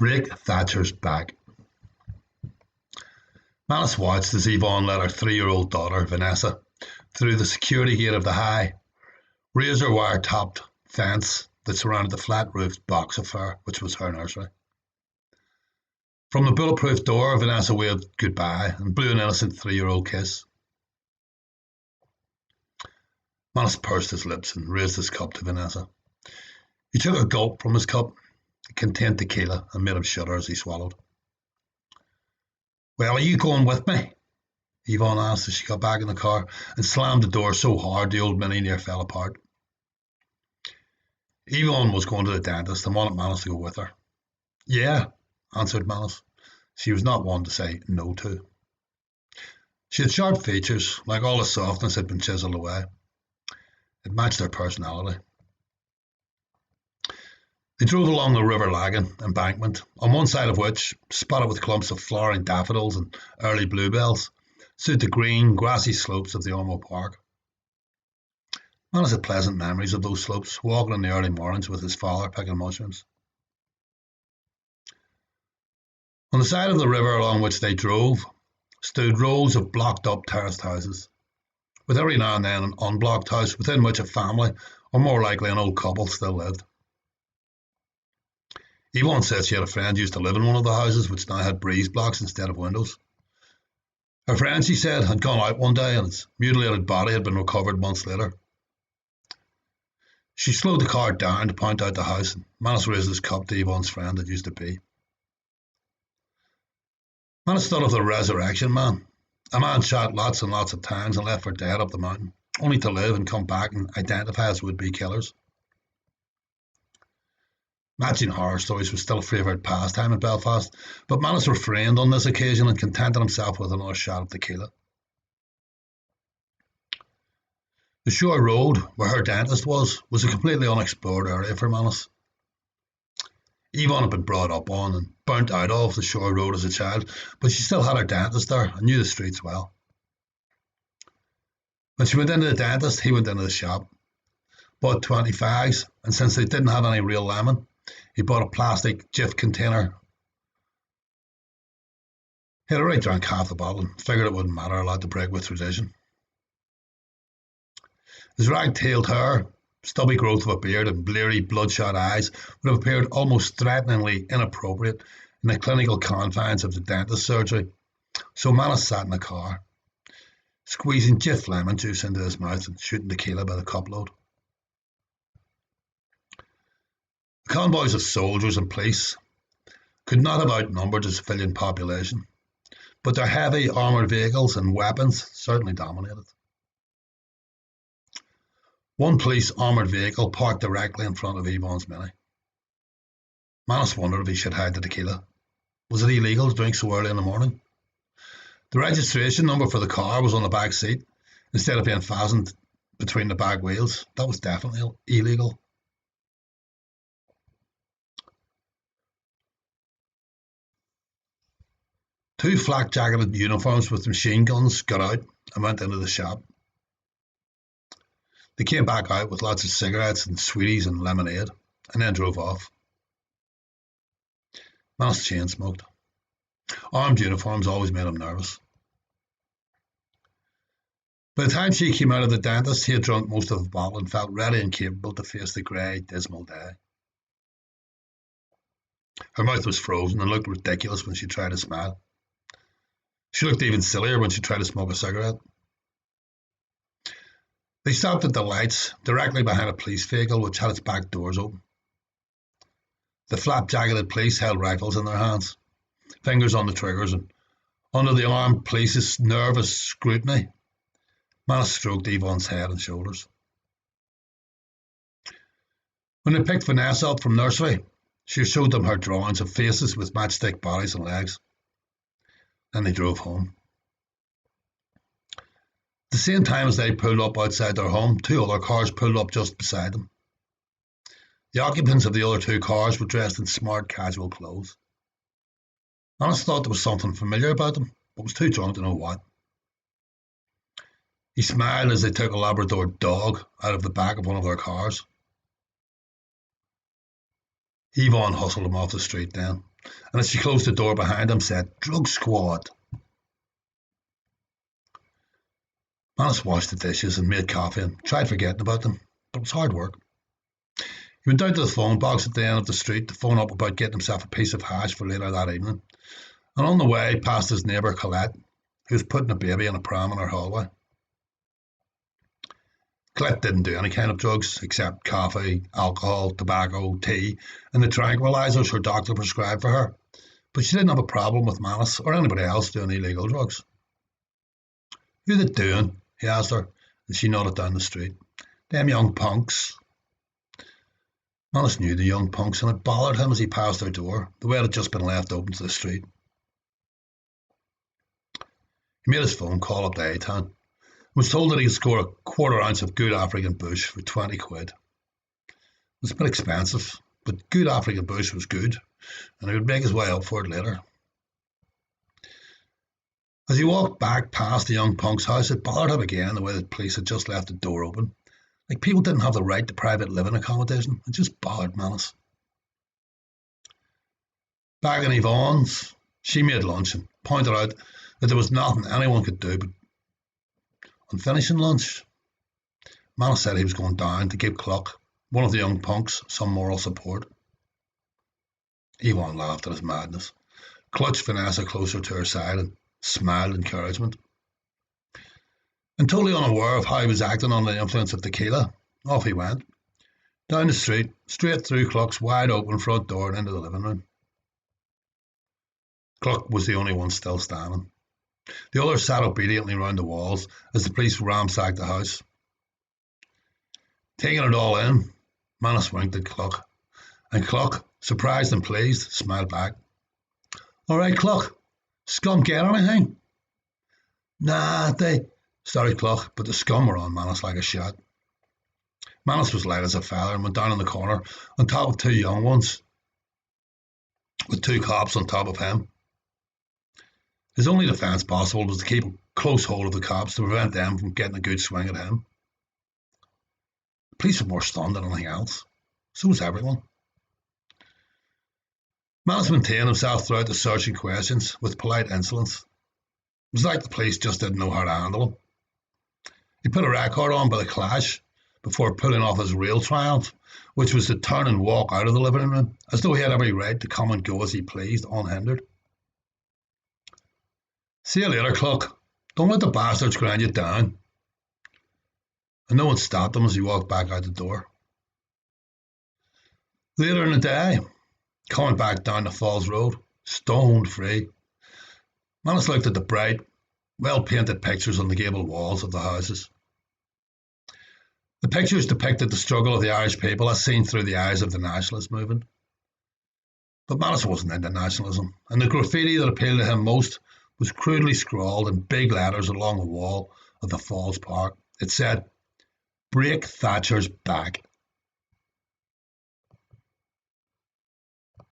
Break Thatcher's back. Manus watched as Yvonne led her 3-year-old daughter, Vanessa, through the security gate of the high, razor wire topped fence that surrounded the flat roofed box affair, which was her nursery. From the bulletproof door, Vanessa waved goodbye and blew an innocent 3-year-old kiss. Manus pursed his lips and raised his cup to Vanessa. He took a gulp from his cup. It contained tequila and made him shudder as he swallowed. "Well, are you going with me?" Yvonne asked as she got back in the car and slammed the door so hard the old Mini near fell apart. Yvonne was going to the dentist and wanted Manus to go with her. "Yeah," answered Manus. She was not one to say no to. She had sharp features, like all the softness had been chiselled away. It matched her personality. They drove along the River Lagan embankment, on one side of which, spotted with clumps of flowering daffodils and early bluebells, stood the green, grassy slopes of the Ormo Park. Manus had pleasant memories of those slopes, walking in the early mornings with his father picking mushrooms. On the side of the river along which they drove stood rows of blocked-up terraced houses, with every now and then an unblocked house within which a family, or more likely an old couple, still lived. Yvonne said she had a friend who used to live in one of the houses, which now had breeze blocks instead of windows. Her friend, she said, had gone out one day and its mutilated body had been recovered months later. She slowed the car down to point out the house, and Manus raised his cup to Yvonne's friend that used to be. Manus thought of the resurrection man. A man shot lots and lots of times and left for dead up the mountain, only to live and come back and identify as would-be killers. Matching horror stories was still a favourite pastime in Belfast, but Manus refrained on this occasion and contented himself with another shot of tequila. The shore road, where her dentist was a completely unexplored area for Manus. Yvonne had been brought up on and burnt out of the shore road as a child, but she still had her dentist there and knew the streets well. When she went into the dentist, he went into the shop, bought 20 fags, and since they didn't have any real lemon, he bought a plastic Jif container. He had already drank half the bottle and figured it wouldn't matter, allowed to break with tradition. His rag-tailed hair, stubby growth of a beard, and bleary, bloodshot eyes would have appeared almost threateningly inappropriate in the clinical confines of the dentist's surgery, so Manus sat in the car, squeezing Jif lemon juice into his mouth and shooting tequila by the cupload. The convoys of soldiers and police could not have outnumbered the civilian population, but their heavy armoured vehicles and weapons certainly dominated. One police armoured vehicle parked directly in front of Yvonne's Mini. Manus wondered if he should hide the tequila. Was it illegal to drink so early in the morning? The registration number for the car was on the back seat, instead of being fastened between the back wheels. That was definitely illegal. Two flak-jacketed uniforms with machine guns got out and went into the shop. They came back out with lots of cigarettes and sweeties and lemonade, and then drove off. Manus chain smoked. Armed uniforms always made him nervous. By the time she came out of the dentist, he had drunk most of the bottle and felt ready and capable to face the grey, dismal day. Her mouth was frozen and looked ridiculous when she tried to smile. She looked even sillier when she tried to smoke a cigarette. They stopped at the lights, directly behind a police vehicle which had its back doors open. The flap-jacketed police held rifles in their hands, fingers on the triggers, and under the armed police's nervous scrutiny, Manus stroked Yvonne's head and shoulders. When they picked Vanessa up from nursery, she showed them her drawings of faces with matchstick bodies and legs. Then they drove home. At the same time as they pulled up outside their home, two other cars pulled up just beside them. The occupants of the other two cars were dressed in smart, casual clothes. Manus thought there was something familiar about them, but was too drunk to know what. He smiled as they took a Labrador dog out of the back of one of their cars. Yvonne hustled him off the street then, and as she closed the door behind him, said, "Drug squad." Manus washed the dishes and made coffee and tried forgetting about them, but it was hard work. He went down to the phone box at the end of the street to phone up about getting himself a piece of hash for later that evening, and on the way passed his neighbour Colette, who was putting a baby in a pram in her hallway. Colette didn't do any kind of drugs except coffee, alcohol, tobacco, tea, and the tranquilizers her doctor prescribed for her, but she didn't have a problem with Manus or anybody else doing illegal drugs. "Who they doing?" he asked her, and she nodded down the street. "Them young punks." Manus knew the young punks, and it bothered him as he passed their door, the way it had just been left open to the street. He made his phone call up to A-Town and was told that he could score a quarter ounce of good African bush for 20 quid. It was a bit expensive, but good African bush was good, and he would make his way up for it later. As he walked back past the young punk's house, it bothered him again the way the police had just left the door open. Like people didn't have the right to private living accommodation. It just bothered Manus. Back in Yvonne's, she made lunch and pointed out that there was nothing anyone could do, but on finishing lunch, Manus said he was going down to give Cluck, one of the young punks, some moral support. Yvonne laughed at his madness, clutched Vanessa closer to her side and smiled encouragement. And totally unaware of how he was acting under the influence of tequila, off he went, down the street, straight through Cluck's wide open front door and into the living room. Cluck was the only one still standing. The others sat obediently round the walls as the police ransacked the house. Taking it all in, Manus winked at Cluck, and Cluck, surprised and pleased, smiled back. "All right, Cluck, scum get anything?" "Nah, they," started Cluck, but the scum were on Manus like a shot. Manus was light as a feather and went down in the corner on top of two young ones, with two cops on top of him. His only defence possible was to keep a close hold of the cops to prevent them from getting a good swing at him. The police were more stunned than anything else. So was everyone. Manus maintained himself throughout the searching questions with polite insolence. It was like the police just didn't know how to handle him. He put a record on by the Clash before pulling off his real triumph, which was to turn and walk out of the living room, as though he had every right to come and go as he pleased, unhindered. "See you later, Cluck. Don't let the bastards grind you down." And no one stopped him as he walked back out the door. Later in the day, coming back down the Falls Road, stoned free, Manus looked at the bright, well-painted pictures on the gable walls of the houses. The pictures depicted the struggle of the Irish people as seen through the eyes of the nationalist movement. But Manus wasn't into nationalism, and the graffiti that appealed to him most was crudely scrawled in big letters along the wall of the Falls Park. It said, "Break Thatcher's back."